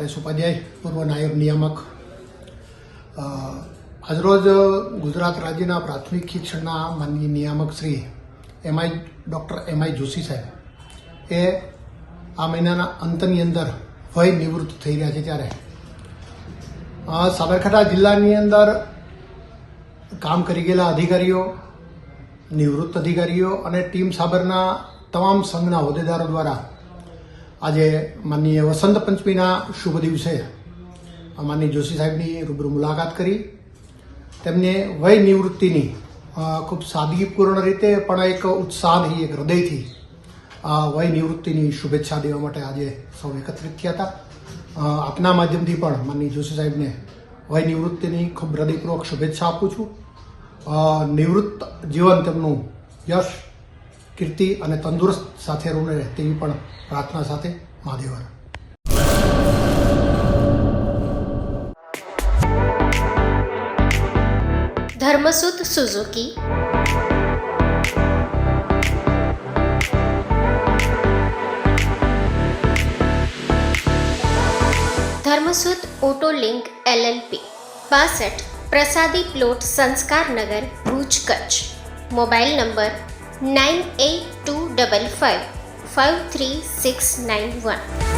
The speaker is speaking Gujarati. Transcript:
RS ઉપાધ્યાય, પૂર્વ નાયબ નિયામક. આજરોજ ગુજરાત રાજ્યના પ્રાથમિક શિક્ષણના માનનીય નિયામક શ્રી ડૉક્ટર એમઆઈ જોશી સાહેબ એ આ મહિનાના અંતની અંદર વય નિવૃત્ત થઈ રહ્યા છે. ત્યારે સાબરકાંઠા જિલ્લાની અંદર કામ કરી ગયેલા અધિકારીઓ, નિવૃત્ત અધિકારીઓ અને ટીમ સાબરના તમામ સંઘના હોદ્દેદારો દ્વારા આજે માનનીય વસંત પંચમીના શુભ દિવસે માનનીય જોશી સાહેબની રૂબરૂ મુલાકાત કરી તેમને વય નિવૃત્તિની ખૂબ સાદગીપૂર્ણ રીતે પણ એક ઉત્સાહથી, એક હૃદયથી વય નિવૃત્તિની શુભેચ્છા દેવા માટે આજે સૌ એકત્રિત થયા હતા. આપના માધ્યમથી પણ માનનીય જોશી સાહેબને વય નિવૃત્તિની ખૂબ હૃદયપૂર્વક શુભેચ્છા આપું છું. નિવૃત્ત જીવન તેમનું યશ, કીર્તિ અને તંદુરસ્ત સાથે રહે તેવી પણ પ્રાર્થના સાથે મહાદેવર. Dharmasut Suzuki, Dharmasut auto link LLP, 62 પ્રસાદી પ્લોટ, સંસ્કાર નગર, ભુજ, કચ્છ. Mobile number 9825553691.